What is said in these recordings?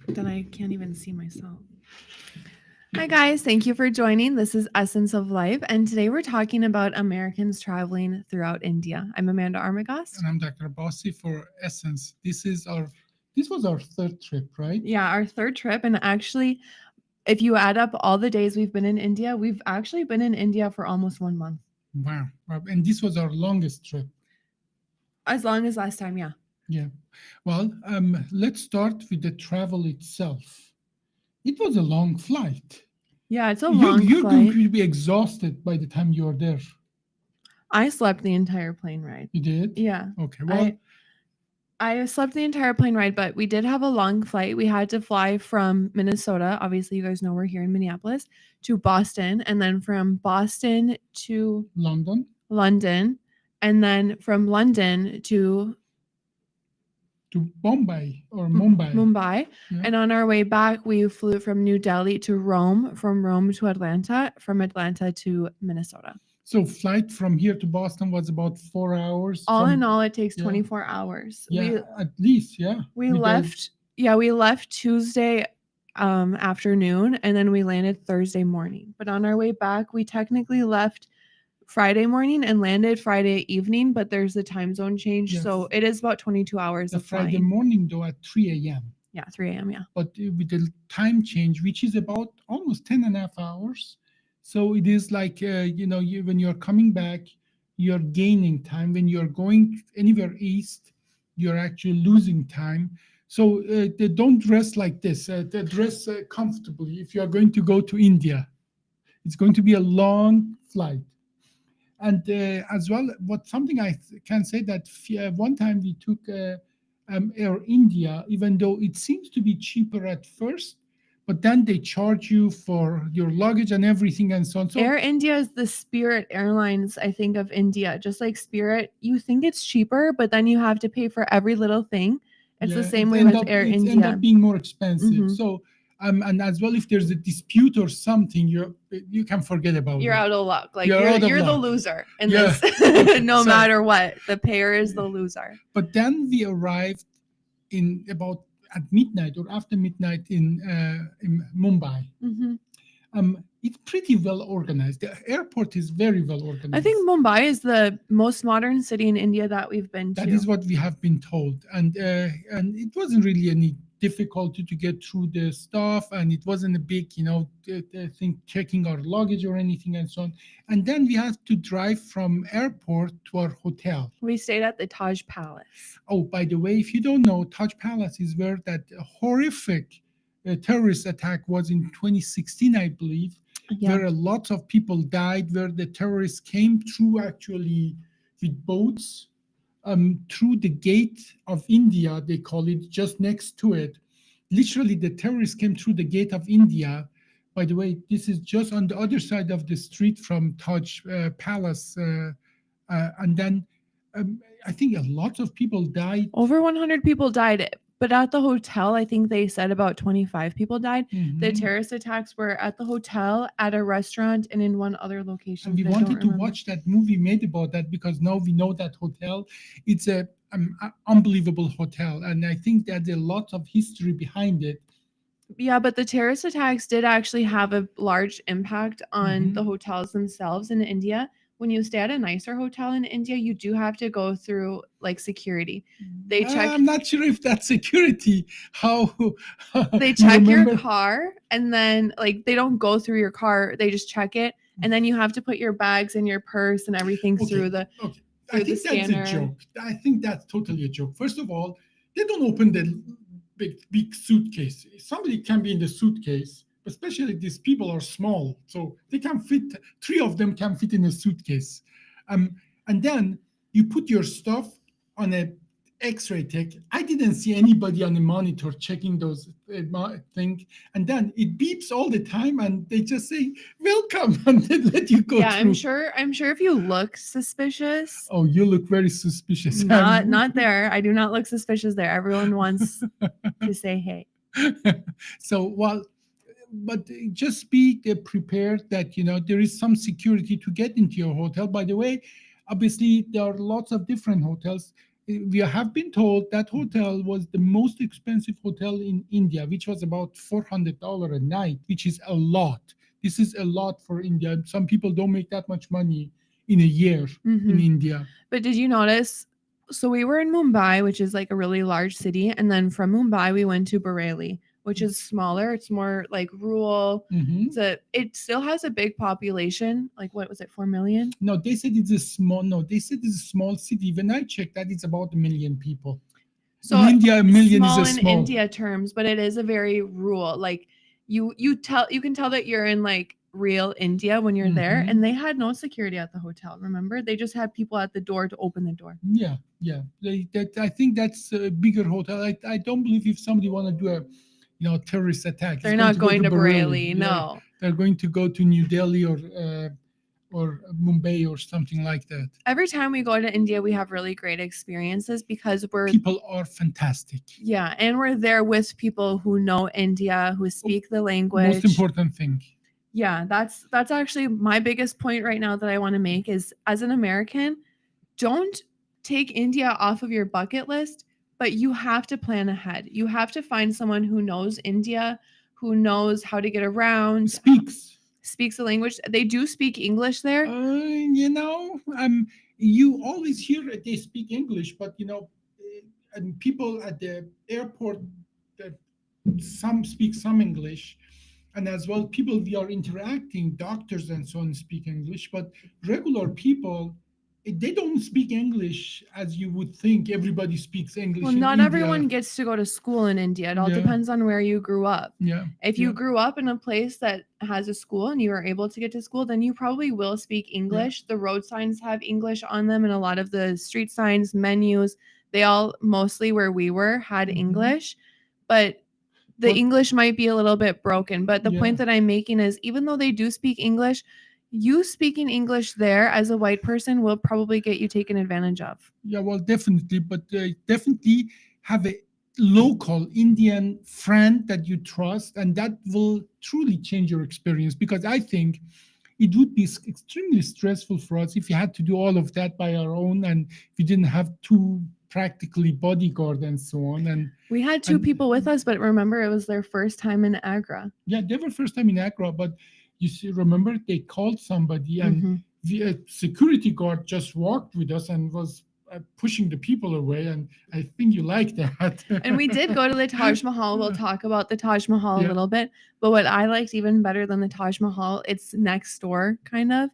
Then I can't even see myself. Hi, guys. Thank you for joining. This is Essence of Life. And today we're talking about Americans traveling throughout India. I'm Amanda Armagast. And I'm Dr. Bossi for Essence. This was our third trip, right? Yeah, our third trip. And actually, if you add up all the days we've been in India, we've actually been in India for almost 1 month. Wow. And this was our longest trip. As long as last time, yeah. Yeah. Well, let's start with the travel itself. It was a long flight. Yeah, it's a You're, long you're going flight. to be exhausted by the time you're there. I slept the entire plane ride. You did? Yeah. Okay. Well, I slept the entire plane ride, but we did have a long flight. We had to fly from Minnesota. Obviously, you guys know we're here in Minneapolis to Boston, and then from Boston to London London, and then from London to to Bombay or Mumbai. Mumbai. Yeah. And on our way back, we flew from New Delhi to Rome, from Rome to Atlanta, from Atlanta to Minnesota. So flight from here to Boston was about 4 hours. All from, in all, it takes yeah. 24 hours. Yeah, at least, yeah. We With the- left. Yeah, we left Tuesday afternoon, and then we landed Thursday morning. But on our way back, we technically left Friday morning and landed Friday evening, but there's a time zone change, Yeah. so it is about 22 hours the of Friday flying. morning though at 3 a.m. Yeah, 3 a.m. Yeah. But with the time change, which is about almost 10 and a half hours. So it is like, when you're coming back, you're gaining time. When you're going anywhere east, you're actually losing time. So they don't dress like this. They dress comfortably if you're going to go to India. It's going to be a long flight. And as well, what something can say that one time we took Air India, even though it seems to be cheaper at first, but then they charge you for your luggage and everything and so on. So Air India is the Spirit Airlines, I think, of India. Just like Spirit, you think it's cheaper, but then you have to pay for every little thing. It's the same way with Air it end India. up being more expensive. Mhm. So and as well, if there's a dispute or something, you can forget about You're it. out of luck. Like You're out of you're the luck. loser in Yeah. this. No So- matter what, the payer is the loser. But then we arrived in about at midnight or after midnight in Mumbai. Hmm. It's pretty well organized. The airport is very well organized. I think Mumbai is the most modern city in India that we've been to. that is what we have been told, and it wasn't really any difficulty to get through the stuff, and it wasn't a big, thing checking our luggage or anything and so on. And then we had to drive from airport to our hotel. We stayed at the Taj Palace. Oh, by the way, if you don't know, Taj Palace is where that horrific terrorist attack was in 2016, I believe, Yeah. where a lot of people died, where the terrorists came through actually with boats through the gate of India, they call it, just next to it. Literally, the terrorists came through the gate of India. By the way, this is just on the other side of the street from Taj Palace. And then I think a lot of people died. Over 100 people died. But at the hotel, I think they said about 25 people died. Mhm. The terrorist attacks were at the hotel, at a restaurant, and in one other location. And we that I don't wanted to remember. watch that movie made about that because now we know that hotel. It's a unbelievable hotel, and I think that there's a lot of history behind it. Yeah, but the terrorist attacks did actually have a large impact on Mhm. the hotels themselves in India. When you stay at a nicer hotel in India, you do have to go through like security. They check I'm not sure if that's security. How they you check your remember? car, and then like they don't go through your car, they just check it, and then you have to put your bags and your purse and everything Okay, through the okay. through I the think that's scanner. a joke. I think that's totally a joke. First of all, they don't open the big suitcase. Somebody can be in the suitcase, especially these people are small, so they can fit. Three of them can fit in a suitcase, and then you put your stuff on a X-ray tech. I didn't see anybody on the monitor checking those thing, and then it beeps all the time, and they just say welcome, and they let you go Yeah, through. I'm sure if you look suspicious, Oh, you look very suspicious. not there. I do not look suspicious there. Everyone wants to say hey. So, well, but just be prepared that there is some security to get into your hotel. By the way, obviously there are lots of different hotels. we have been told that hotel was the most expensive hotel in India, which was about $400 a night, which is a lot. This is a lot for India. Some people don't make that much money in a year in Mhm. India. But did you notice? So we were in Mumbai, which is like a really large city, and then from Mumbai we went to Bareilly, which is smaller. It's more like rural. Hmm. It still has a big population. Like what was it, 4 million? No, they said it's a small. No, they said it's a small city. When I checked that, it's about 1 million people. In So India, a million is small a in small. India terms, but it is a very rural. Like you can tell that you're in like real India when you're there. Mhm. And they had no security at the hotel. Remember, they just had people at the door to open the door. Yeah, yeah. I think that's a bigger hotel. I don't believe if somebody want to do a, terrorist attack, it's They're going not to go going to to Bareilly. Bareilly. No. They're going to go to New Delhi or Mumbai or something like that. Every time we go to India, we have really great experiences because People are fantastic. yeah, and we're there with people who know India, who speak the language. Most important thing. Yeah, that's actually my biggest point right now that I want to make is as an American, don't take India off of your bucket list, but you have to plan ahead. You have to find someone who knows India, who knows how to get around, speaks the language. They do speak English there. You always hear that they speak English, but and people at the airport, that some speak some English, and as well people we are interacting, doctors and so on speak English, but regular people, they don't speak English as you would think. Everybody speaks English. Well, in not India. everyone gets to go to school in India. It all Yeah. depends on where you grew up. Yeah. If you Yeah. grew up in a place that has a school and you are able to get to school, then you probably will speak English. The road signs have English on them, and a lot of the street signs, menus, they all mostly where we were had Mhm. English. But the But- English might be a little bit broken. But the Yeah. point that I'm making is even though they do speak English, you speaking English there as a white person will probably get you taken advantage of. Yeah, well, definitely, but definitely have a local Indian friend that you trust, and that will truly change your experience. Because I think it would be extremely stressful for us if we had to do all of that by our own, and we didn't have two practically bodyguard and so on. And we had two people with us, but remember it was their first time in Agra. Yeah, they were first time in Agra, but you see, remember they called somebody, and the security guard just walked with us and was pushing the people away, and I think you like that. And we did go to the Taj Mahal. We'll talk about the Taj Mahal a little bit, but what I liked even better than the Taj Mahal, it's next door kind of.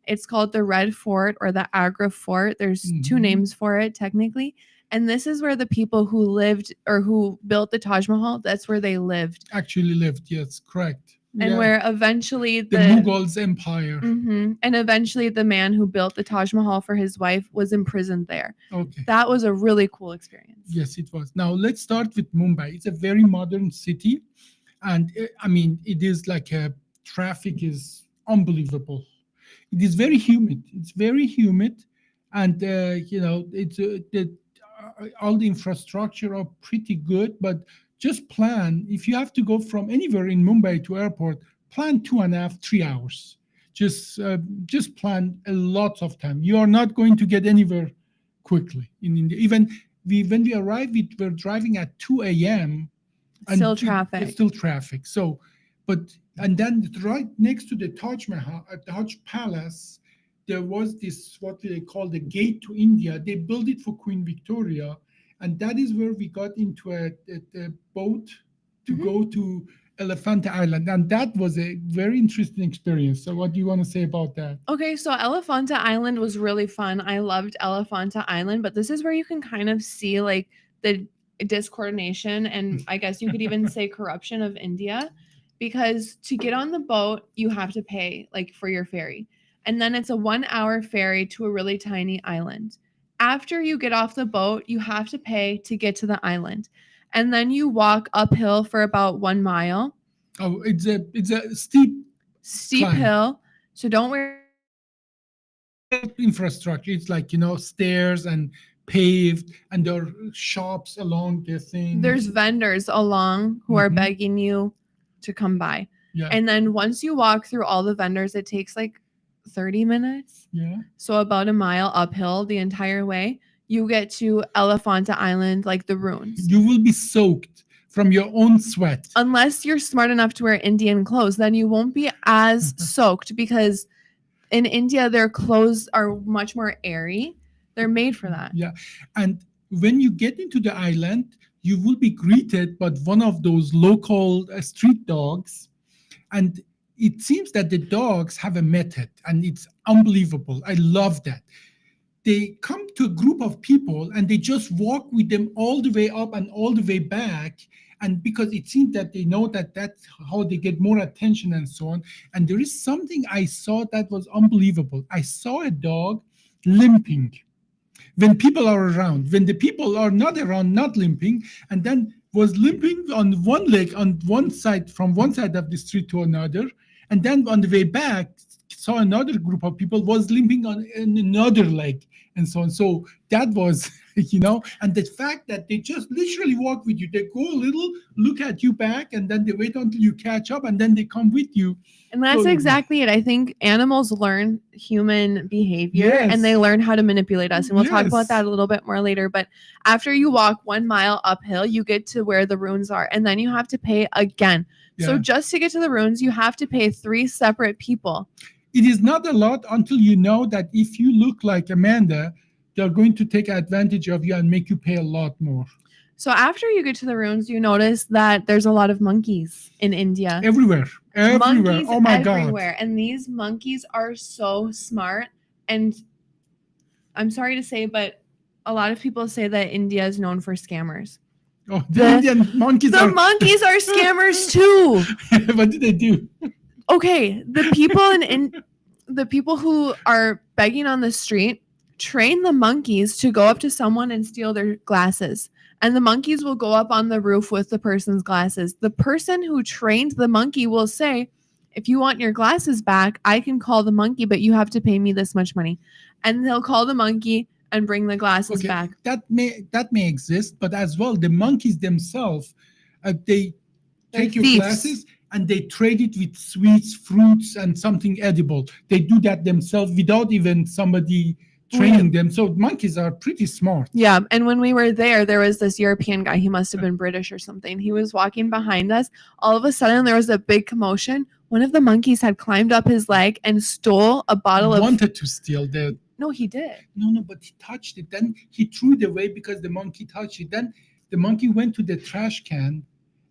It's called the Red Fort or the Agra Fort. There's two names for it technically. And this is where the people who lived or who built the Taj Mahal, that's where they lived. Actually lived, yes, correct. And where eventually the Mughals empire. And eventually the man who built the Taj Mahal for his wife was imprisoned there. Okay. That was a really cool experience. Yes, it was. Now let's start with Mumbai. It's a very modern city. And it is like traffic is unbelievable. It is very humid. It's very humid. And, all the infrastructure are pretty good, but just plan, if you have to go from anywhere in Mumbai to airport, plan 2.5, 3 hours. Just plan a lot of time. You are not going to get anywhere quickly in India. Even when we arrived, we were driving at 2 a.m. Still traffic. It's still traffic. So, and then right next to the Taj Mahal, at the Taj Palace, there was this, what they call the gate to India. They built it for Queen Victoria. And that is where we got into a boat to go to Elephanta Island. And that was a very interesting experience. So what do you want to say about that? Okay, so Elephanta Island was really fun. I loved Elephanta Island, but this is where you can kind of see like the discoordination and I guess you could even say corruption of India, because to get on the boat, you have to pay like for your ferry. And then it's a 1-hour ferry to a really tiny island. After you get off the boat, you have to pay to get to the island. And then you walk uphill for about 1 mile. Oh, it's a steep climb. Hill. So don't worry. Infrastructure. It's like, stairs and paved, and there are shops along the thing. There's vendors along who are begging you to come by. Yeah. And then once you walk through all the vendors, it takes like 30 minutes. Yeah. So about 1 mile uphill the entire way. you get to Elephanta Island, like the ruins. You will be soaked from your own sweat. Unless you're smart enough to wear Indian clothes, then you won't be as soaked, because in India, their clothes are much more airy. They're made for that. Yeah. And when you get into the island, you will be greeted by one of those local street dogs. And it seems that the dogs have a method, and it's unbelievable. I love that. They come to a group of people and they just walk with them all the way up and all the way back. And because it seems that they know that that's how they get more attention and so on. And there is something I saw that was unbelievable. I saw a dog limping when people are around. When the people are not around, not limping, and then was limping on one leg on one side, from one side of the street to another. And then on the way back, saw another group of people was limping on another leg and so on. So that was, and the fact that they just literally walk with you. They go a little, look at you back, and then they wait until you catch up, and then they come with you. And that's exactly it. I think animals learn human behavior, and they learn how to manipulate us. And we'll talk about that a little bit more later. But after you walk 1 mile uphill, you get to where the ruins are, and then you have to pay again. Yeah. So just to get to the ruins, you have to pay 3 separate people. It is not a lot until you know that if you look like Amanda, they're going to take advantage of you and make you pay a lot more. So after you get to the ruins, you notice that there's a lot of monkeys in India. Everywhere. Monkeys oh my everywhere. God. And these monkeys are so smart. And I'm sorry to say, but a lot of people say that India is known for scammers. Oh, the Indian monkeys monkeys are scammers too. What do they do? Okay, the people who are begging on the street train the monkeys to go up to someone and steal their glasses. And the monkeys will go up on the roof with the person's glasses. The person who trained the monkey will say, if you want your glasses back, I can call the monkey, but you have to pay me this much money. And they'll call the monkey and bring the glasses back. That may exist, but as well, the monkeys themselves, they take your glasses and they trade it with sweets, fruits, and something edible. They do that themselves without even somebody training them. So monkeys are pretty smart. Yeah. And when we were there was this European guy. He must have been British or something. He was walking behind us. All of a sudden, there was a big commotion. One of the monkeys had climbed up his leg and stole a bottle of... wanted to steal the... No, he did. No, but he touched it. Then he threw it away because the monkey touched it. Then the monkey went to the trash can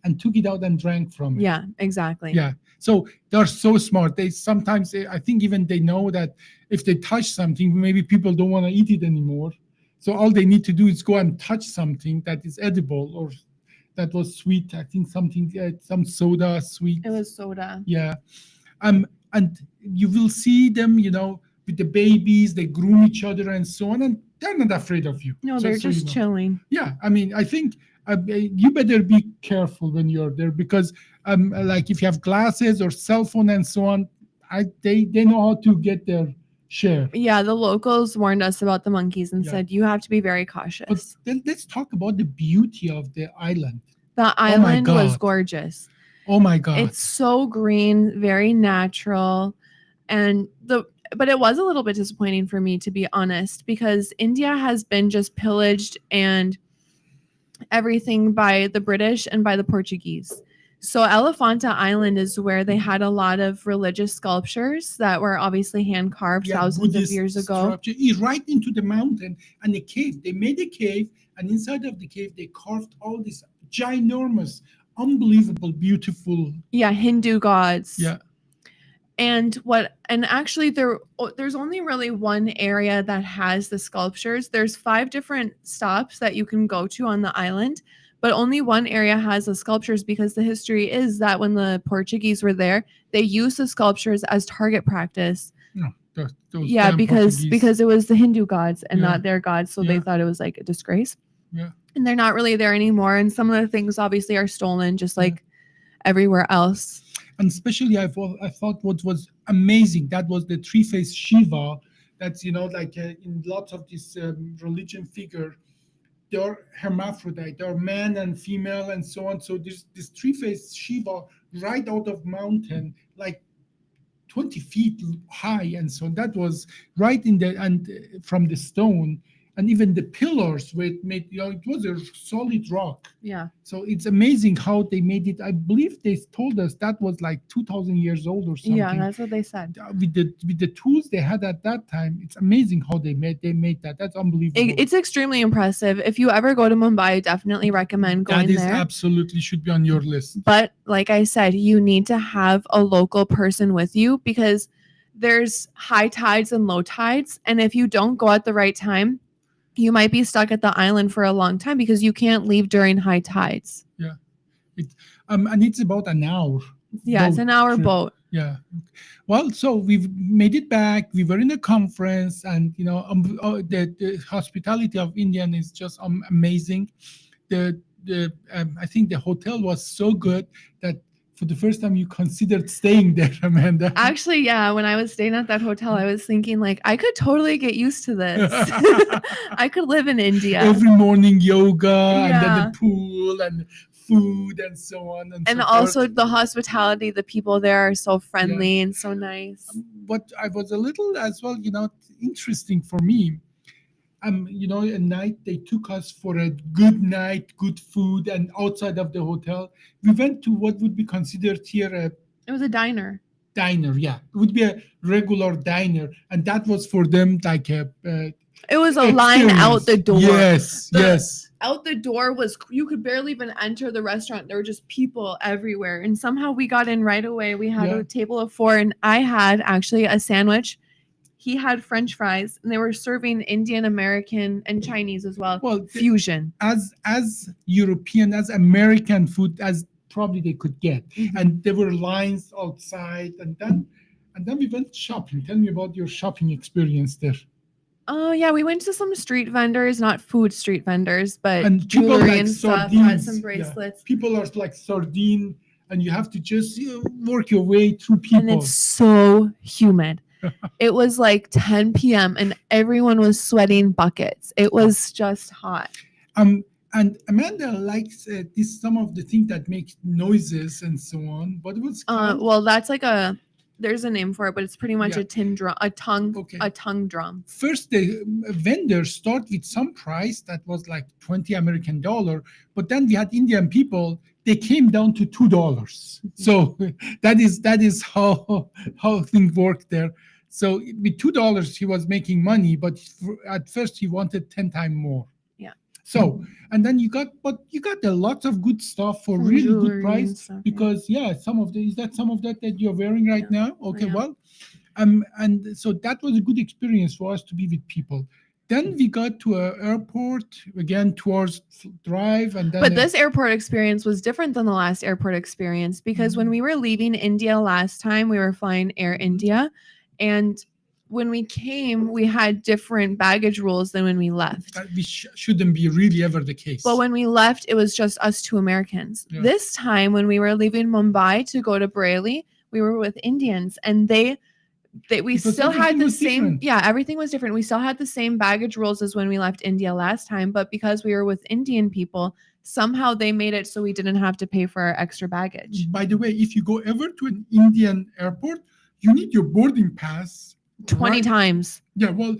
and took it out and drank from it. Yeah, exactly. Yeah. So they're so smart. They sometimes, I think even they know that if they touch something, maybe people don't want to eat it anymore. So all they need to do is go and touch something that is edible or that was sweet. I think something, some soda, sweet. It was soda. Yeah. And you will see them, with the babies, they groom each other and so on, and they're not afraid of you. No, they're just chilling. Yeah. I mean, I think you better be careful when you're there because like if you have glasses or cell phone and so on, they know how to get their share. Yeah, the locals warned us about the monkeys and said you have to be very cautious. But then let's talk about the beauty of the island. The island was gorgeous. Oh my God. It's so green, very natural. But it was a little bit disappointing for me, to be honest, because India has been just pillaged and everything by the British and by the Portuguese. So Elephanta Island is where they had a lot of religious sculptures that were obviously hand carved thousands of years ago. Right into the mountain and the cave. They made a cave, and inside of the cave they carved all these ginormous, unbelievable, beautiful. Yeah, Hindu gods. Yeah. And actually there's only really one area that has the sculptures. There's 5 different stops that you can go to on the island, but only one area has the sculptures because the history is that when the Portuguese were there, they used the sculptures as target practice. No, because it was the Hindu gods and not their gods, so they thought it was like a disgrace. Yeah. And they're not really there anymore, and some of the things obviously are stolen just like everywhere else. And especially I thought what was amazing, that was the 3-faced Shiva. That's, like in lots of this religion figure, they're hermaphrodite, they're man and female and so on. So this 3-faced Shiva right out of mountain, like 20 feet high. And so that was right from the stone. and even the pillars were made. It was a solid rock. Yeah. So it's amazing how they made it. I believe they told us that was like 2,000 years old or something. Yeah, that's what they said. With the tools they had at that time, it's amazing how they made that. That's unbelievable. It's extremely impressive. If you ever go to Mumbai, I definitely recommend going That is there. absolutely should be on your list. But like I said, you need to have a local person with you because there's high tides and low tides. And if you don't go at the right time, you might be stuck at the island for a long time because you can't leave during high tides. And it's about an hour. Yeah, it's Boat an hour trip. boat. Yeah. Well, so we've made it back. We were in a conference, and the hospitality of Indian is just amazing. I think the hotel was so good that for the first time you considered staying there, Amanda. Actually, yeah, when I was staying at that hotel, I was thinking like I could totally get used to this. I could live in India. Every morning yoga and then Yeah. the pool and food and so on and And so also forth. the hospitality, the people there are so friendly and so nice. What I was a little as well, interesting for me. At night they took us for a good night, good food, and outside of the hotel, we went to what would be considered here a It was a diner. diner. Yeah, it would be a regular diner, and that was for them like a It was a line out the door. Yes, The- yes. Out the door was you could barely even enter the restaurant. There were just people everywhere. And somehow we got in right away. We had Yeah. a table of 4 and I had actually a sandwich. He had French fries and they were serving Indian, American, and Chinese as well. Well, Fusion. as European, as American food as probably they could get, Mhm. and there were lines outside, and then we went shopping. Tell me about your shopping experience there. Oh yeah, we went to some street vendors, not food street vendors, but And people jewelry like and stuff. Had sardines, some yeah. bracelets. People are like sardine, and you have to just work your way through people. And it's so humid. It was like 10 p.m. and everyone was sweating buckets. It was just hot. And Amanda likes some of the things that make noises and so on. What was called? Well, that's like there's a name for it, but it's pretty much Yeah. a tin drum, a tongue drum. First, the vendors start with some price that was like $20 American, but then we had Indian people. They came down to $2. So that is how things work there. So with $2, he was making money, but at first he wanted 10 times more. Yeah. So and then you got a lot of good stuff for Some really jewelry good and price stuff, yeah. because some of that you're wearing right Yeah. now? Okay, Yeah. well, and so that was a good experience for us to be with people. Then we got to an airport again towards drive, and then But this airport experience was different than the last airport experience because when we were leaving India last time, we were flying Air India. And when we came, we had different baggage rules than when we left. that shouldn't be really ever the case. But when we left, it was just us 2 Americans. Yeah. This time, when we were leaving Mumbai to go to Bareilly, we were with Indians, and we Because still had everything the was same. different. Yeah, everything was different. We still had the same baggage rules as when we left India last time, but because we were with Indian people, somehow they made it so we didn't have to pay for our extra baggage. By the way, if you go ever to an Indian airport, you need your boarding pass 20 right- times. Yeah, well,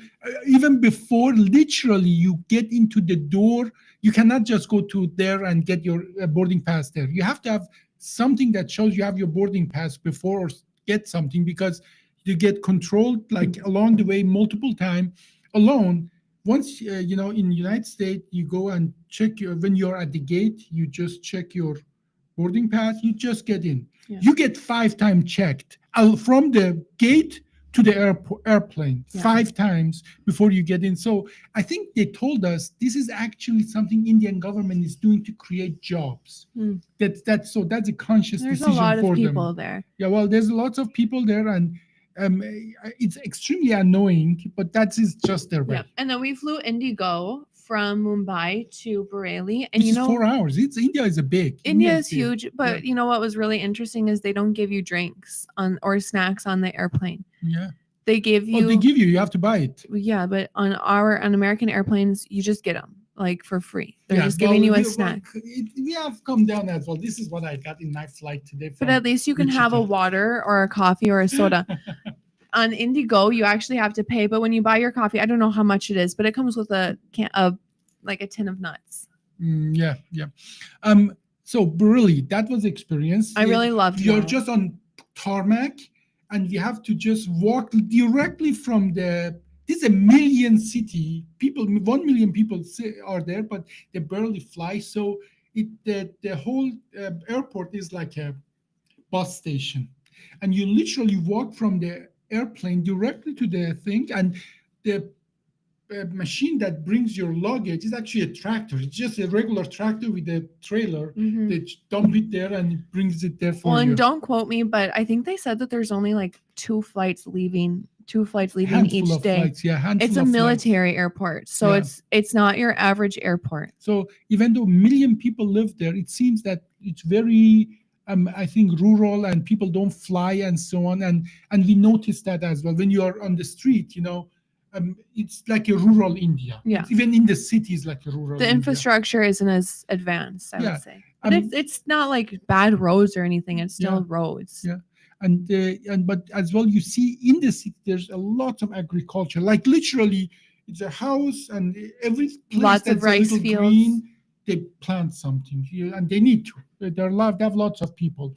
even before literally you get into the door, you cannot just go to there and get your boarding pass there. You have to have something that shows you have your boarding pass before or get something because you get controlled like along the way multiple times alone. Once, in United States, you go and check when you're at the gate, you just check your boarding pass, you just get in. Yeah. You get 5 times checked from the gate to the airplane, Yeah. 5 times before you get in. So I think they told us this is actually something Indian government is doing to create jobs. Hmm. That's a conscious There's a decision lot for of them. people there. Yeah, well, there's lots of people there, and it's extremely annoying, but that is just their way. Yeah. And then we flew Indigo from Mumbai to Bareilly. And Which is 4 hours. India is a big. India is big. huge, but you know what was really interesting is they don't give you drinks or snacks on the airplane. Yeah. They give you Oh, they give you have to buy it. yeah, but on American airplanes, you just get them like for free. They're Yeah, just giving you well, a snack. we have come down as well. This is what I got in my flight today. But at least you can have a Wichita. water or a coffee or a soda. on Indigo, you actually have to pay, but when you buy your coffee, I don't know how much it is, but it comes with like a tin of nuts. Yeah, yeah. So really, that was experience. I really loved You're that. just on tarmac, and you have to just walk directly from the. This is a million city. People, 1 million people are there, but they barely fly. So the whole airport is like a bus station, and you literally walk from the airplane directly to the thing, and the machine that brings your luggage is actually a tractor. It's just a regular tractor with a trailer. Mhm. They dump it there and it brings it there for Well, you. and don't quote me, but I think they said that there's only like two flights leaving Handful each of day. flights, yeah, handful It's a of flights. military airport, so Yeah. it's not your average airport. So even though 1 million people live there, it seems that it's very, I think, rural, and people don't fly and so on. And we noticed that as well when you are on the street. It's like a rural India. Yeah. Even in the cities, like a rural The India. infrastructure isn't as advanced, I Yeah. would say. But it's not like bad roads or anything. It's still Yeah. roads. Yeah. And but as well, you see in the city there's a lot of agriculture. Like literally, it's a house, and every place Lots that's of rice a little fields. green, they plant something. And they need to. They have lots of people,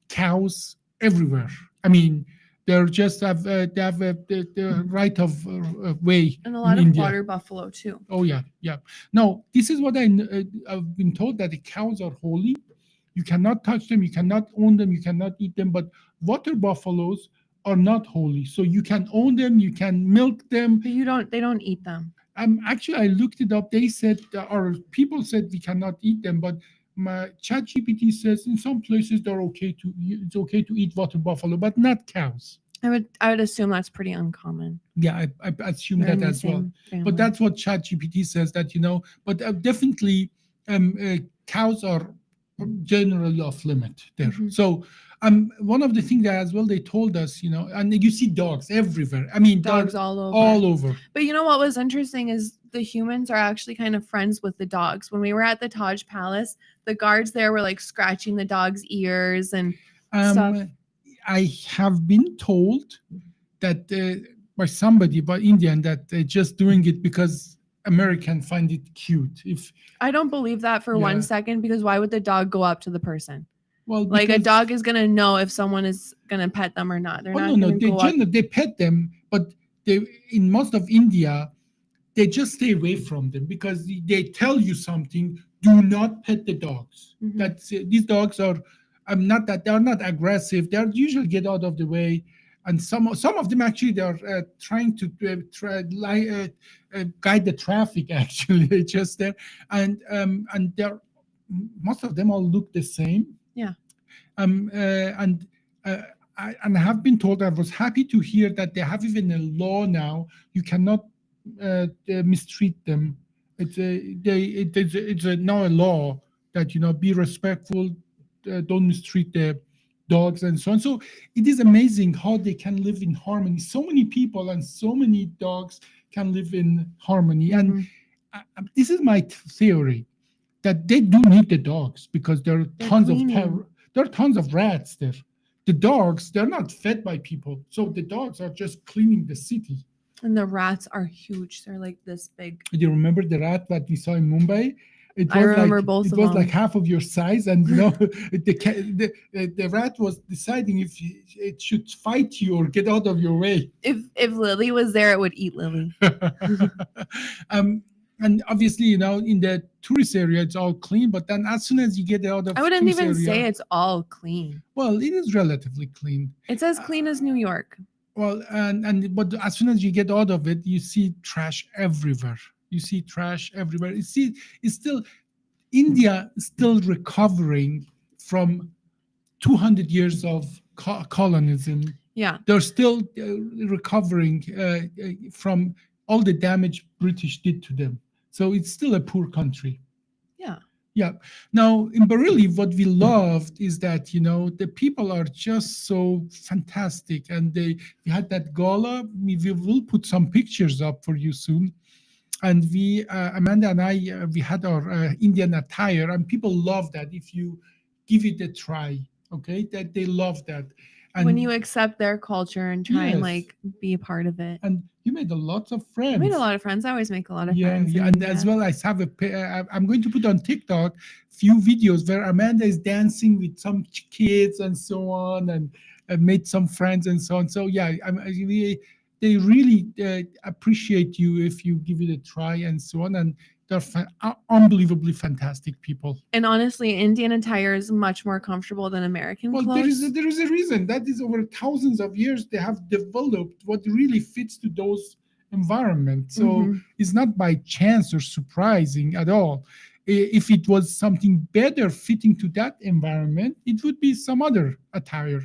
cows everywhere. I mean, they just have the right of way And a in lot of India. water buffalo too. Oh yeah, yeah. Now this is what I've been told, that the cows are holy. You cannot touch them, you cannot own them, you cannot eat them. But water buffaloes are not holy, so you can own them, you can milk them. But they don't eat them. Actually, I looked it up. They said, or people said, we cannot eat them, but my ChatGPT says in some places it's okay to eat water buffalo, but not cows. I would assume that's pretty uncommon. Yeah, I assume They're in that the as well. same family. But that's what ChatGPT says, that but definitely cows are generally off limit there. Mhm. So one of the things that as well they told us, and you see dogs everywhere. I mean, Dogs they're all over. all over. But you know what was interesting is the humans are actually kind of friends with the dogs. When we were at the Taj Palace, the guards there were like scratching the dog's ears and stuff. I have been told that by somebody, by Indian, that they're just doing it because American find it cute. If I don't believe that for Yeah. 1 second, because why would the dog go up to the person? well, Like a because- dog is gonna know if someone is gonna pet them or not. They're Oh not no, no, gonna they go up. they pet them, but they in most of India, they just stay away from them because they tell you something. Do not pet the dogs. Mhm. That's these dogs are. Not that they're not aggressive. They're usually get out of the way, and some of them actually they're trying to guide the traffic. Actually, they just there, and they're most of them all look the same. Yeah. And I have been told, I was happy to hear that they have even a law now. You cannot mistreat them. It's now a law that be respectful, don't mistreat the dogs and so on. So it is amazing how they can live in harmony. So many people and so many dogs can live in harmony. And Mhm. this is my theory, that they do need the dogs because there are They're tons cleaning. there are tons of rats there. The dogs, they're not fed by people, so the dogs are just cleaning the city. And the rats are huge. They're like this big. Do you remember the rat that we saw in Mumbai? It I remember like, both it of was them. like half of your size, and the rat was deciding if it should fight you or get out of your way. If Lily was there, it would eat Lily. And obviously, in the tourist area, it's all clean. But then, as soon as you get out of I wouldn't tourist even area, say it's all clean. well, it is relatively clean. It's as clean as New York. Well, but as soon as you get out of it, you see trash everywhere. You see trash everywhere. It's still India is still recovering from 200 years of colonialism. Yeah. They're still recovering from all the damage British did to them. So it's still a poor country. Yeah. Yeah. Now in Bareilly, what we loved is that the people are just so fantastic, and we had that gala. We will put some pictures up for you soon. And we, Amanda and I, we had our Indian attire, and people love that if you give it a try. Okay, that they love that. when you accept their culture and try and yes, like be a part of it. and you made a lot of I made a friends. lot of friends. I always make a lot of Yeah, friends yeah, in and as India. well, I'm going to put on TikTok few videos where Amanda is dancing with some kids and so on, and made some friends and so on. So yeah, they really appreciate you if you give it a try and so on, and they're unbelievably fantastic people. And honestly, Indian attire is much more comfortable than American Well, clothes. there is a reason that is over thousands of years they have developed what really fits to those environments. So Mhm. it's not by chance or surprising at all. If it was something better fitting to that environment, it would be some other attire.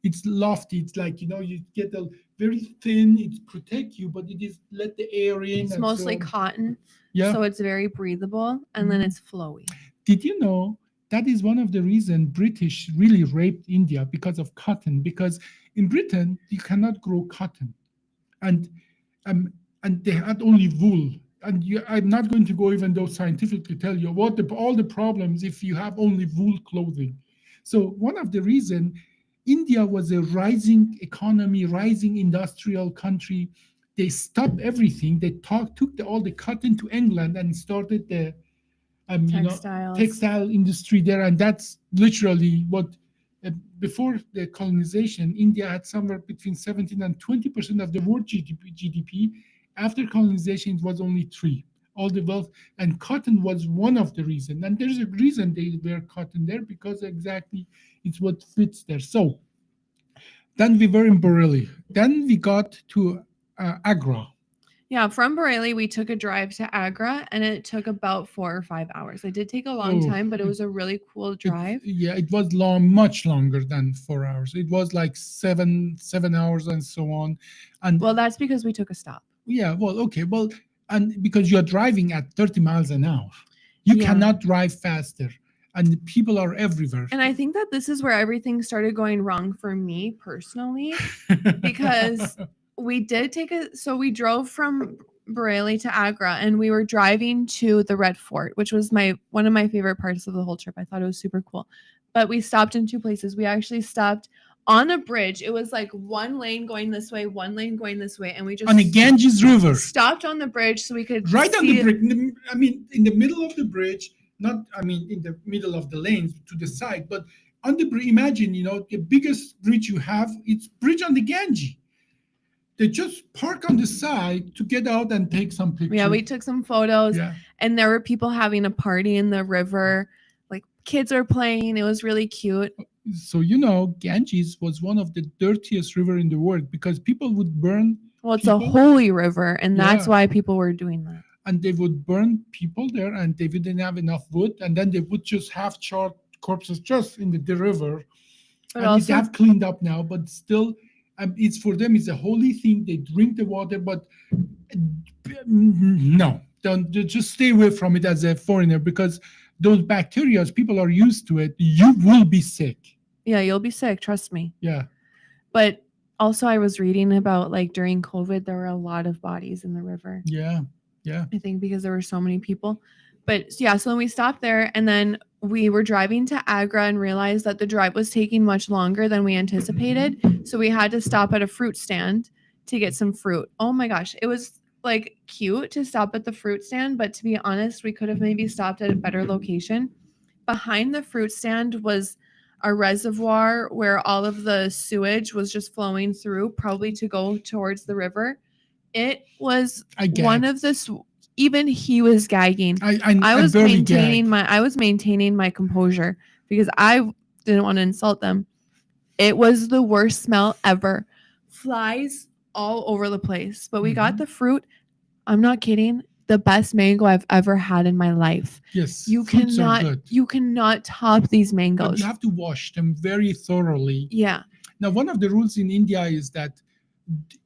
It's lofty. It's like you get a very thin. It protect you, but it is let the air in It's and so mostly on. cotton, Yeah. so it's very breathable and then Mhm. it's flowy. Did you know that is one of the reasons British really raped India because of cotton? Because in Britain you cannot grow cotton, and um, and they had only wool. And I'm not going to go even though scientifically tell you all the problems if you have only wool clothing. So one of the reason India was a rising economy, rising industrial country. They stopped everything. They took all the cotton to England and started the Textiles. textile industry there, and that's literally what. uh, Before the colonization, India had somewhere between 17 and 20% of the world GDP. After colonization, it was only three. All the wealth and cotton was one of the reason, and there's a reason they wear cotton there because exactly it's what fits there. So then we were in Bareilly. Then we got to Agra. Yeah, from Bareilly, we took a drive to Agra and it took about 4 or 5 hours. It did take a long Oh, time, but it was a really cool drive. it was long, much longer than 4 hours. It was like 7 hours and so on. And Well, that's because we took a stop. yeah, well, okay, well, and because you're driving at 30 miles an hour, you Yeah. cannot drive faster, and people are everywhere. And I think that this is where everything started going wrong for me personally because we did we drove from Bareilly to Agra and we were driving to the Red Fort, which was one of my favorite parts of the whole trip. I thought it was super cool. But we stopped in two places. We actually stopped on a bridge. It was like one lane going this way, one lane going this way, and we just on the Ganges River, stopped on the bridge so we could right on the see bridge. I mean, in the middle of the bridge, not, I mean, in the middle of the lanes to the side, but on the bridge. Imagine, the biggest bridge you have, it's bridge on the Ganges. They just park on the side to get out and take some pictures. Yeah, we took some photos. Yeah. And there were people having a party in the river. Like kids are playing. It was really cute. So, Ganges was one of the dirtiest river in the world because people would burn. Well, it's people, a holy river, and that's Yeah. why people were doing that. And they would burn people there, and they didn't have enough wood, and then they would just have charred corpses just in the river. But and also, they have cleaned up now, but still, it's for them. It's a holy thing. They drink the water, but no, don't just stay away from it as a foreigner because those bacteria, people are used to it. You will be sick. yeah, you'll be sick. Trust me. Yeah. But also, I was reading about like during COVID, there were a lot of bodies in the river. Yeah. Yeah. I think because there were so many people. But yeah, so when we stopped there and then we were driving to Agra and realized that the drive was taking much longer than we anticipated. So we had to stop at a fruit stand to get some fruit. Oh my gosh, it was like cute to stop at the fruit stand, but to be honest, we could have maybe stopped at a better location. Behind the fruit stand was a reservoir where all of the sewage was just flowing through, probably to go towards the river. It was one of the even he was gagging. I was maintaining my composure because I didn't want to insult them. It was the worst smell ever. Flies all over the place. But we got the fruit. I'm not kidding. The best mango I've ever had in my life. Yes. You cannot top these mangoes. But you have to wash them very thoroughly. Yeah. Now, one of the rules in India is that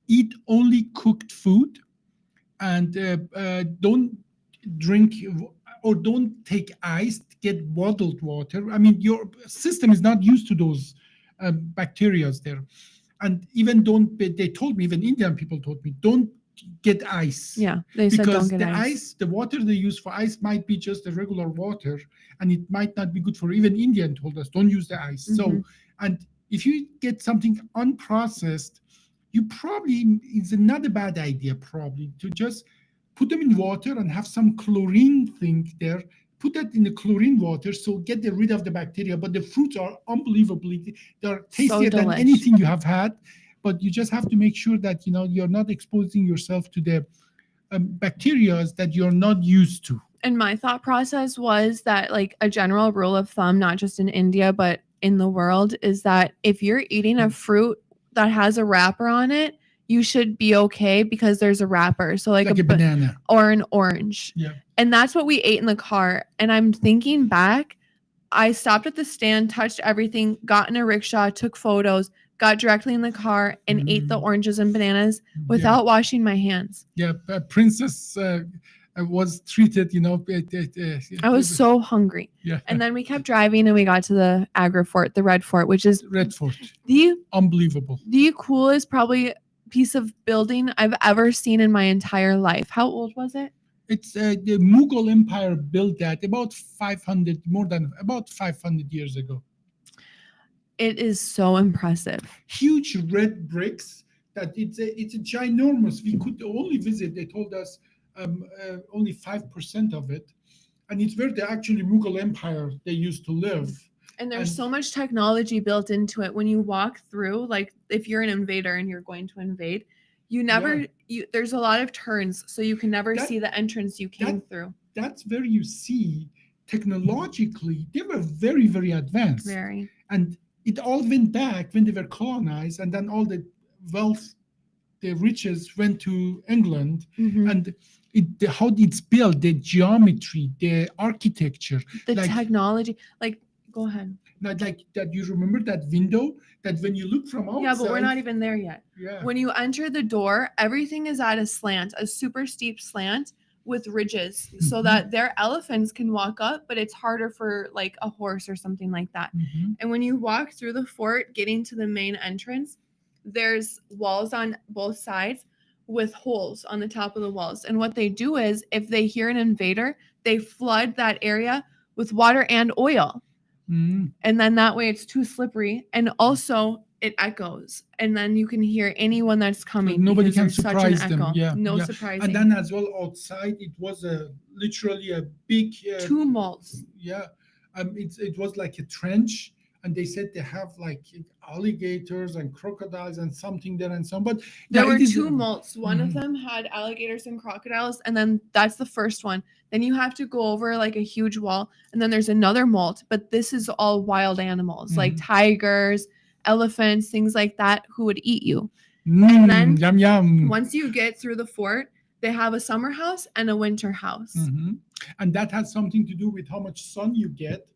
eat only cooked food and don't drink or don't take ice, get bottled water. I mean, your system is not used to those bacteria there. And even they told me, even Indian people told me, don't get ice. Yeah, they said don't get ice. The water they use for ice might be just the regular water, and it might not be good for. Even Indian told us don't use the ice. So, and If you get something unprocessed, you probably it's not a bad idea probably to just put them in water and have some chlorine thing there. Put that in the chlorine water, so get rid of the bacteria. But the fruits are unbelievably, they're So tastier than delish. anything you have had. But you just have to make sure that you're not exposing yourself to the bacteria that you're not used to. And my thought process was that, like, a general rule of thumb, not just in India, but in the world, is that if you're eating a fruit that has a wrapper on it, you should be okay because there's a wrapper. So like, Like a banana. or an orange. Yeah. And that's what we ate in the car. And I'm thinking back, I stopped at the stand, touched everything, got in a rickshaw, took photos, got directly in the car and ate the oranges and bananas without washing my hands. Yeah, Princess was treated, I was so hungry. Yeah. And then we kept driving and we got to the Agra Fort, the Red Fort, which is Red Fort. Unbelievable. The coolest probably piece of building I've ever seen in my entire life. How old was it? It's the Mughal Empire built that about 500 years ago. It is so impressive. Huge red bricks that it's a ginormous. We could only visit, they told us, only 5% of it. And it's where the actually Mughal Empire they used to live. And there's so much technology built into it. When you walk through, like if you're an invader and you're going to invade, there's a lot of turns, so you can never see the entrance you came through. That's where you see technologically, they were very, very advanced. Very. And it all went back when they were colonized, and then all the wealth, the riches went to England. Mm-hmm. And how it's built, the geometry, the architecture, the technology. Like, go ahead. Like that, you remember that window that when you look from outside. Yeah, but we're not even there yet. Yeah. When you enter the door, everything is at a slant, a super steep slant with ridges, so that their elephants can walk up, but it's harder for like a horse or something like that. Mm-hmm. And when you walk through the fort, getting to the main entrance, there's walls on both sides with holes on the top of the walls. And what they do is, if they hear an invader, they flood that area with water and oil. Mm-hmm. And then that way it's too slippery. And also it echoes. And then you can hear anyone that's coming. So nobody can surprise them. Yeah. No yeah. surprising. And then as well outside, it was literally a big tumults. Yeah. It was like a trench. And they said they have like alligators and crocodiles and something there and some. But there were two molts. One of them had alligators and crocodiles, and then that's the first one. Then you have to go over like a huge wall, and then there's another molt. But this is all wild animals, like tigers, elephants, things like that, who would eat you. And then yum, yum. Once you get through the fort, they have a summer house and a winter house. Mm-hmm. And that has something to do with how much sun you get.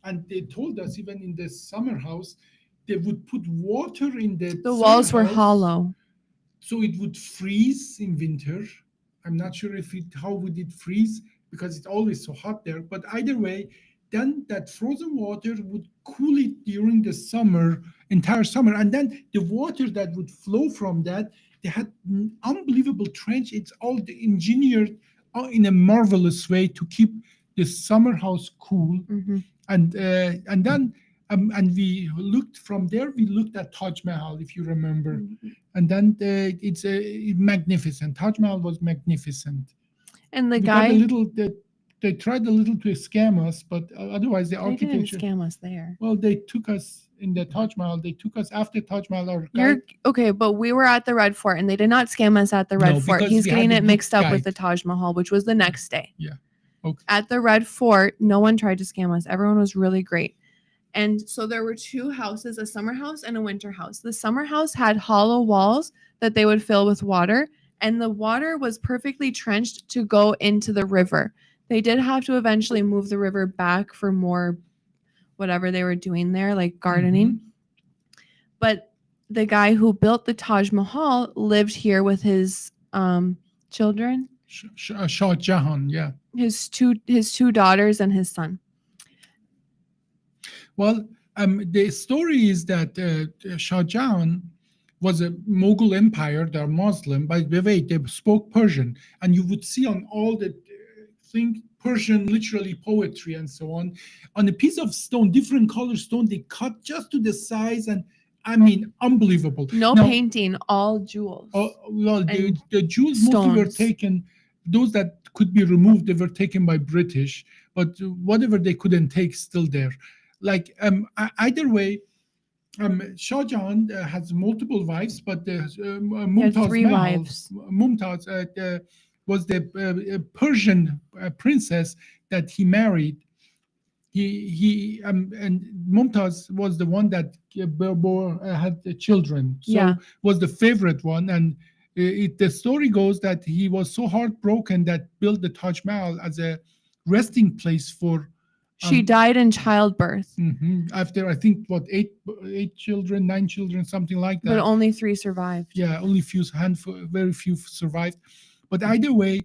And they told us even in the summer house, they would put water in the walls were hollow. So it would freeze in winter. I'm not sure how would it freeze because it's always so hot there. But either way, then that frozen water would cool it during the entire summer. And then the water that would flow from that, they had an unbelievable trench. It's all engineered in a marvelous way to keep the summer house cool. Mm-hmm. And then we looked from there. We looked at Taj Mahal, if you remember, and then it's magnificent. Taj Mahal was magnificent. And they tried a little to scam us, but otherwise the architecture. They didn't scam us there. Well, they took us in the Taj Mahal. They took us after Taj Mahal. Okay, but we were at the Red Fort, and they did not scam us at the Red Fort. He's getting it mixed up with the Taj Mahal, which was the next day. Yeah. Okay. At the Red Fort, no one tried to scam us. Everyone was really great. And so there were two houses, a summer house and a winter house. The summer house had hollow walls that they would fill with water, and the water was perfectly trenched to go into the river. They did have to eventually move the river back for more whatever they were doing there, like gardening. Mm-hmm. But the guy who built the Taj Mahal lived here with his children. Shah Jahan, yeah. His two daughters and his son. Well, the story is that Shah Jahan was a Mughal empire. They're Muslim. By the way, they spoke Persian. And you would see on all the think Persian literally poetry and so on a piece of stone, different color stone. They cut just to the size, and I mean, unbelievable. No Now, painting, all jewels. well, and the Jews mostly were stones. taken. Those that could be removed, they were taken by British. But whatever they couldn't take, still there. Like either way, Shah Jahan has multiple wives, but He had Mumtaz 3 Mahal, wives. Mumtaz was the Persian princess that he married. He and Mumtaz was the one that had the children, so Yeah. was the favorite one. And the story goes that he was so heartbroken that built the Taj Mahal as a resting place for. She died in childbirth, After I think what eight children, 9 children, something like but that. only 3 survived. Yeah, only very few survived. But either way,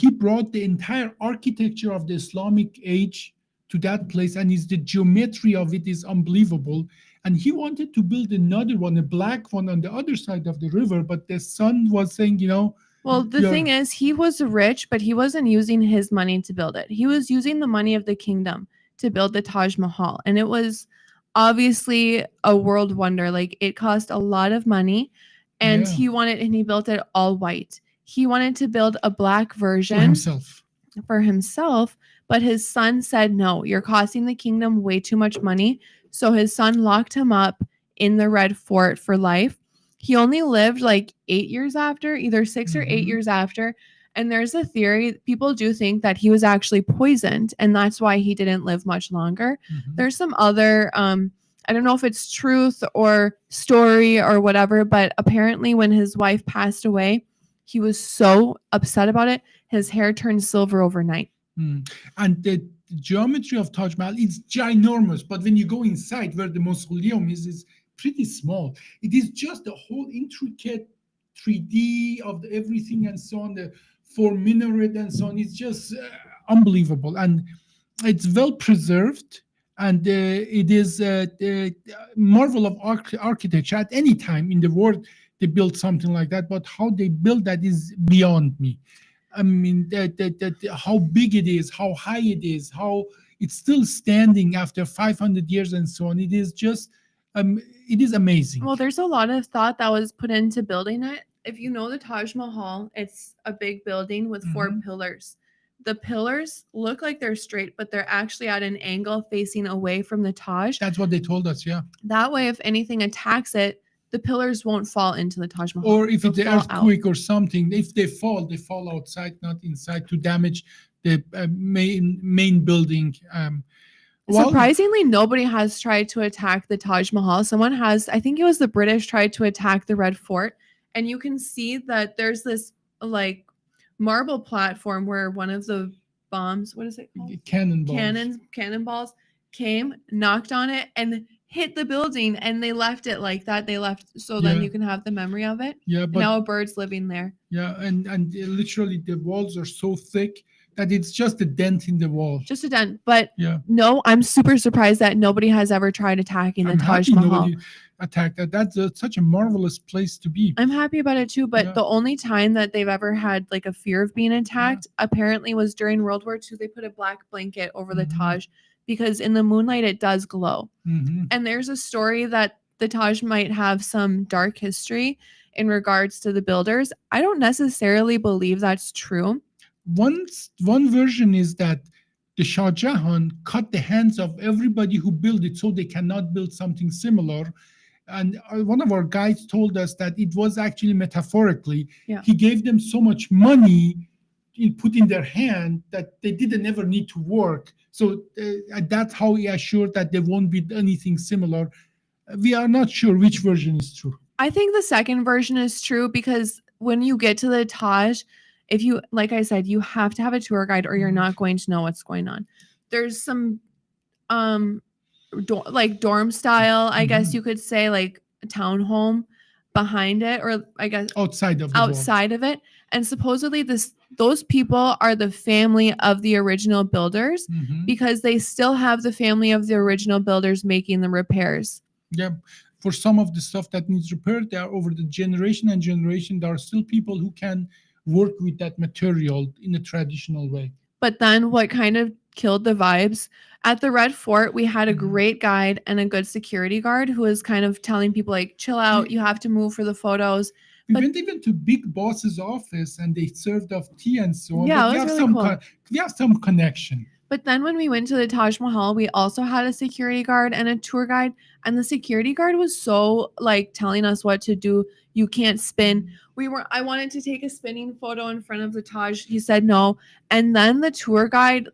he brought the entire architecture of the Islamic age to that place, and the geometry of it is unbelievable. And he wanted to build another one, a black one, on the other side of the river, but the son was saying, Well, the You're- thing is, he was rich, but he wasn't using his money to build it. He was using the money of the kingdom to build the Taj Mahal. And it was obviously a world wonder. Like, it cost a lot of money, and Yeah. he built it all white. He wanted to build a black for version himself. for himself, but his son said, no, you're costing the kingdom way too much money. So his son locked him up in the Red Fort for life. He only lived like 8 years after, either 6 or 8 Mhm. years after. And there's a theory, people do think that he was actually poisoned, and that's why he didn't live much longer. Mhm. There's some other, I don't know if it's truth or story or whatever, but apparently when his wife passed away, he was so upset about it, his hair turned silver overnight. And the geometry of Taj Mahal is ginormous, but when you go inside where the mausoleum is pretty small. It is just the whole intricate 3D of everything and so on, the 4 minaret and so on. It's just unbelievable, and it's well preserved. And it is the marvel of architecture. At any time in the world, they build something like that, but how they build that is beyond me. I mean, how big it is, how high it is, how it's still standing after 500 years and so on. It is just, it is amazing. Well, there's a lot of thought that was put into building it. If you know the Taj Mahal, it's a big building with 4 Mhm. pillars. The pillars look like they're straight, but they're actually at an angle facing away from the Taj. That's what they told us, yeah. That way, if anything attacks it, the pillars won't fall into the Taj Mahal. Or if They'll it's an fall out. earthquake or something, if they fall outside, not inside, to damage the main building. Surprisingly, nobody has tried to attack the Taj Mahal. Someone has, I think it was the British, tried to attack the Red Fort. And you can see that there's this like marble platform where one of the bombs, what is it called? Cannonballs came, knocked on it, and hit the building, and they left it like that. They left so then Yeah. you can have the memory of it. Yeah, And but now a bird's living there. yeah, and literally the walls are so thick that it's just a dent in the wall. Just a dent. But Yeah. no, I'm super surprised that nobody has ever tried attacking the I'm Taj happy Mahal. nobody attacked that. That's such a marvelous place to be. I'm happy about it too, but Yeah. the only time that they've ever had like a fear of being attacked apparently was during World War II. They put a black blanket over the Mhm. Taj because in the moonlight it does glow. Mhm. And there's a story that the Taj might have some dark history in regards to the builders. I don't necessarily believe that's true. One version is that the Shah Jahan cut the hands of everybody who built it so they cannot build something similar. And one of our guides told us that it was actually metaphorically. Yeah. He gave them so much money he put in their hand that they didn't ever need to work. So that's how he assured that there won't be anything similar. We are not sure which version is true. I think the second version is true because when you get to the Taj, if you, like I said, you have to have a tour guide or you're Mhm. not going to know what's going on. There's some like dorm style, I guess Mhm. you could say, like a townhome behind it, or I guess Outside of the wall. outside of it. And supposedly those people are the family of the original builders Mhm. because they still have the family of the original builders making the repairs. Yeah. For some of the stuff that needs repaired, there are over the generation and generation, there are still people who can work with that material in a traditional way. But then what kind of killed the vibes at the Red Fort, we had a Mhm. great guide and a good security guard who was kind of telling people like chill out, you have to move for the photos. We But went even to Big Boss's office and they served us tea and so on. yeah, But it we was have really cool. we have some connection. But then when we went to the Taj Mahal, we also had a security guard and a tour guide. And the security guard was so like telling us what to do. You can't spin. I wanted to take a spinning photo in front of the Taj. He said no. And then the tour guide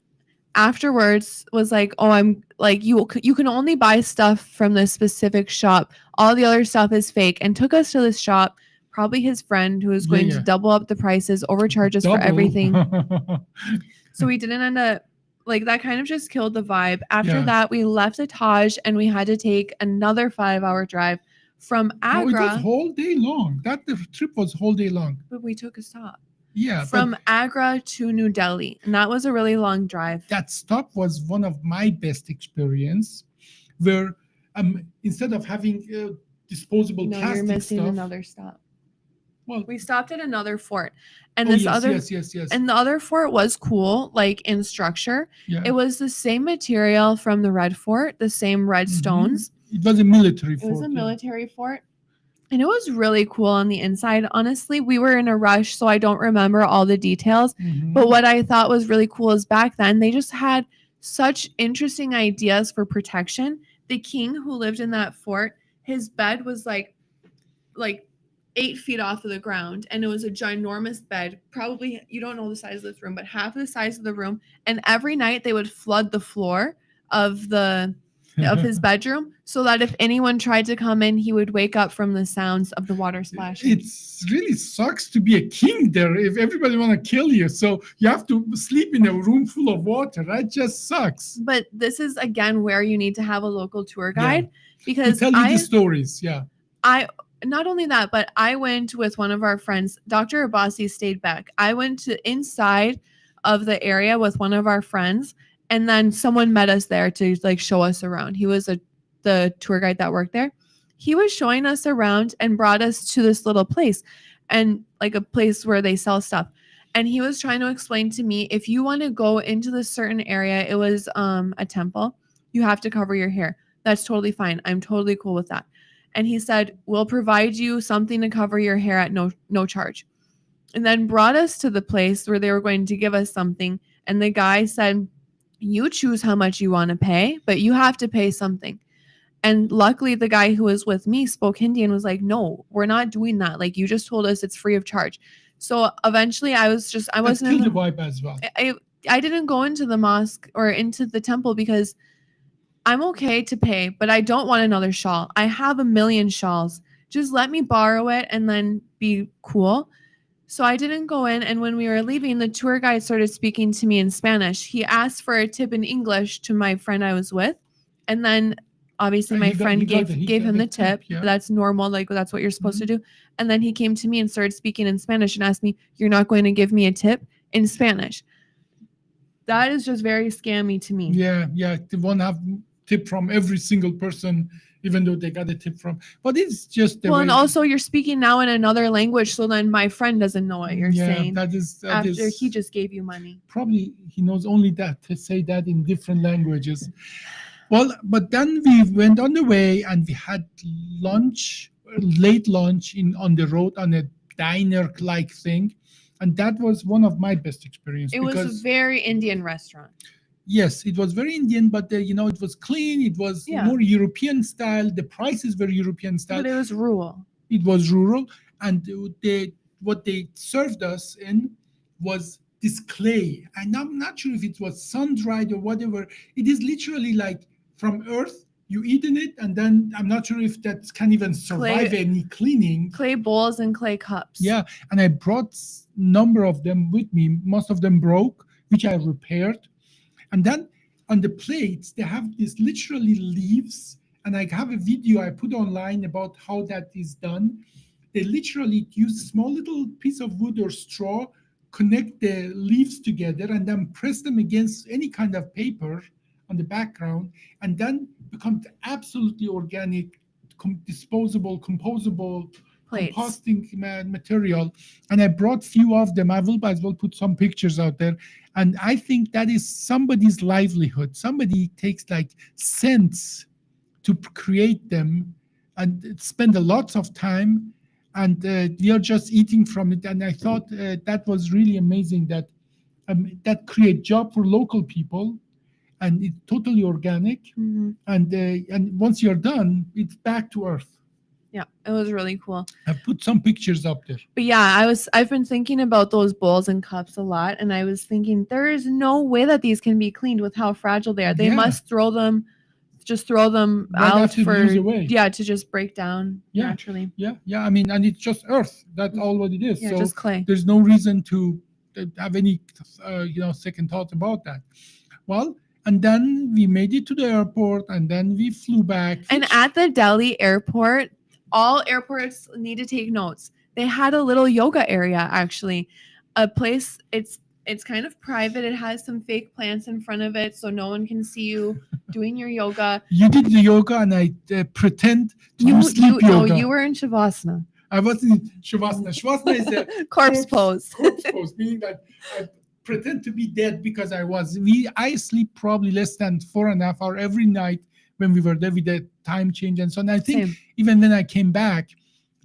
afterwards was like, "Oh, I'm like you can only buy stuff from this specific shop. All the other stuff is fake." And took us to this shop. Probably his friend who was Yeah, going to yeah. double up the prices, overcharge us for Double. everything. So we didn't end up like that kind of just killed the vibe. After Yeah. that, we left the Taj and we had to take another 5-hour drive from No, it was Agra, whole day long. That the trip was whole day long. but we took a stop. Yeah, but From Agra to New Delhi. And that was a really long drive. that stop was one of my best experience, where instead of having disposable No, you're plastic missing stuff. another stop. Well, We stopped at another fort. And oh this yes, other yes. and the other fort was cool, like in structure. Yeah. It was the same material from the Red Fort, the same red Mhm. stones. It was a military It fort. was a yeah. military fort. And it was really cool on the inside. Honestly, we were in a rush, so I don't remember all the details. Mhm. But what I thought was really cool is back then they just had such interesting ideas for protection. The king who lived in that fort, his bed was like 8 feet off of the ground, and it was a ginormous bed. Probably you don't know the size of this room, but half of the size of the room. And every night they would flood the floor of his bedroom so that if anyone tried to come in, he would wake up from the sounds of the water splashing. It's really sucks to be a king there if everybody want to kill you. So you have to sleep in a room full of water. That just sucks. But this is again where you need to have a local tour Yeah. guide To because tell you the stories, yeah. I not only that, but I went with one of our friends. Dr. Abbasi stayed back. I went to inside of the area with one of our friends, and then someone met us there to like show us around. He was the tour guide that worked there. He was showing us around and brought us to this little place, and like a place where they sell stuff. And he was trying to explain to me if you want to go into this certain area, it was a temple, you have to cover your hair. That's totally fine. I'm totally cool with that. And he said, we'll provide you something to cover your hair at no charge. And then brought us to the place where they were going to give us something. And the guy said, you choose how much you want to pay, but you have to pay something. And luckily the guy who was with me spoke Hindi and was like, no, we're not doing that. Like you just told us it's free of charge. So eventually I wasn't Killed the vibe as well. I didn't go into the mosque or into the temple because I'm okay to pay, but I don't want another shawl. I have a million shawls. Just let me borrow it and then be cool. So I didn't go in. And when we were leaving, the tour guide started speaking to me in Spanish. He asked for a tip in English to my friend I was with. And then obviously my friend gave him the tip. Yeah. That's normal. Like that's what you're supposed to do. And then he came to me and started speaking in Spanish and asked me, you're not going to give me a tip in Spanish. That is just very scammy to me. Yeah. They won't have tip from every single person, even though they got a tip from. But it's just the well, way. and also you're speaking now in another language, so then my friend doesn't know what you're saying. That is after he just gave you money. Probably he knows only that to say that in different languages. Well, but then we went on the way and we had lunch, late lunch on the road on a diner-like thing, and that was one of my best experiences. It was a very Indian restaurant. Yes, it was very Indian, but it was clean. It was more European style. The prices were European style. But it was rural. It was rural, and what they served us in was this clay. And I'm not sure if it was sun-dried or whatever. It is literally like from earth. You eat in it, and then I'm not sure if that can even survive any cleaning. Clay bowls and clay cups. Yeah, and I brought number of them with me. Most of them broke, which I repaired. And then on the plates, they have these literally leaves. And I have a video I put online about how that is done. They literally use a small little piece of wood or straw, connect the leaves together, and then press them against any kind of paper on the background, and then become absolutely organic, disposable, composable plates. composting material, and I brought few of them. I will as well put some pictures out there, and I think that is somebody's livelihood. Somebody takes like cents to create them and spend a lots of time, and we are just eating from it. And I thought that was really amazing that that create job for local people, and it's totally organic. Mhm. And once you're done, it's back to earth. Yeah, it was really cool. I put some pictures up there. But yeah, I've been thinking about those bowls and cups a lot, and I was thinking there is no way that these can be cleaned with how fragile they are. They Yeah. must throw them Right out after for use away. to just break down Yeah. naturally. Yeah. I mean, and it's just earth. That's all what it is. Yeah, So just clay. there's no reason to have any, second thought about that. Well, and then we made it to the airport, and then we flew back. And at the Delhi airport, all airports need to take notes. They had a little yoga area, actually, a place. It's kind of private. It has some fake plants in front of it, so no one can see you doing your yoga. You did the yoga, and I pretend to do sleep No, yoga. you were in Shavasana. I was in Shavasana. Shavasana is a Corpse pose. Corpse pose, meaning that I pretend to be dead because I sleep probably less than 4.5 hours every night when we were there with the time change and so on. I think Same. even when I came back,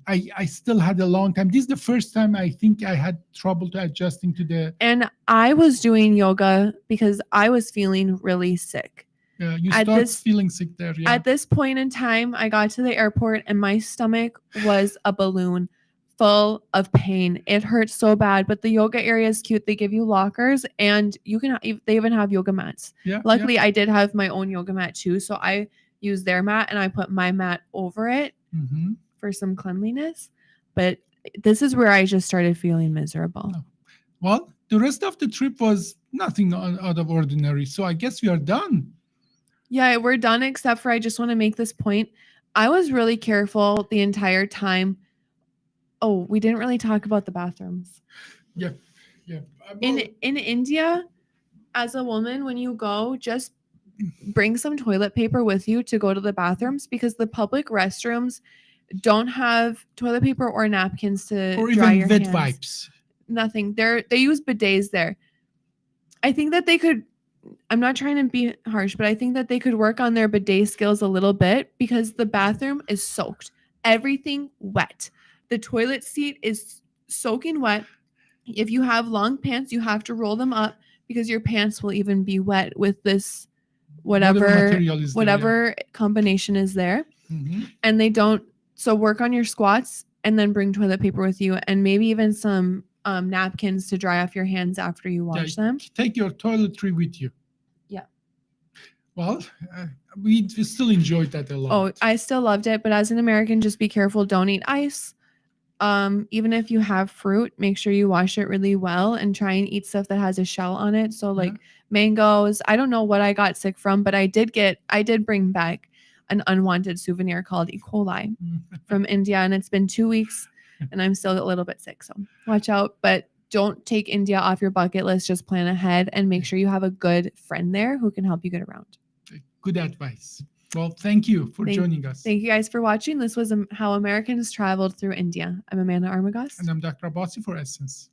I still had a long time. This is the first time I think I had trouble to adjusting to the. And I was doing yoga because I was feeling really sick. You At start this- feeling sick there. Yeah. At this point in time, I got to the airport and my stomach was a balloon full of pain. It hurt so bad, but the yoga area is cute. They give you lockers and they even have yoga mats. Yeah. Luckily, I did have my own yoga mat too, so I used their mat and I put my mat over it Yeah. Mhm. for some cleanliness. But this is where I just started feeling miserable. Oh. Well, the rest of the trip was nothing out of ordinary. So I guess we are done. Yeah, we're done, except for I just want to make this point. I was really careful the entire time. Oh, we didn't really talk about the bathrooms. Yeah. In India, as a woman, when you go, just bring some toilet paper with you to go to the bathrooms because the public restrooms don't have toilet paper or napkins to or dry even your wet hands. wipes. Nothing. They use bidets there. I think that they could. I'm not trying to be harsh, but I think that they could work on their bidet skills a little bit because the bathroom is soaked. Everything wet. The toilet seat is soaking wet. If you have long pants, you have to roll them up because your pants will even be wet with this whatever material is combination is there. there. Mhm. And they don't. So work on your squats and then bring toilet paper with you and maybe even some napkins to dry off your hands after you wash them. Take your toiletry with you. Yeah. Well, we still enjoyed that a lot. Oh, I still loved it, but as an American, just be careful. Don't eat ice. Even if you have fruit, make sure you wash it really well and try and eat stuff that has a shell on it. So like mangoes. I don't know what I got sick from, but I did bring back an unwanted souvenir called E. coli from India, and it's been 2 weeks and I'm still a little bit sick. So watch out, but don't take India off your bucket list. Just plan ahead and make sure you have a good friend there who can help you get around. Good advice. Well, thank you for joining us. Thank you guys for watching. This was How Americans Traveled Through India. I'm Amanda Armagost. And I'm Dr. Abbasi for Essence.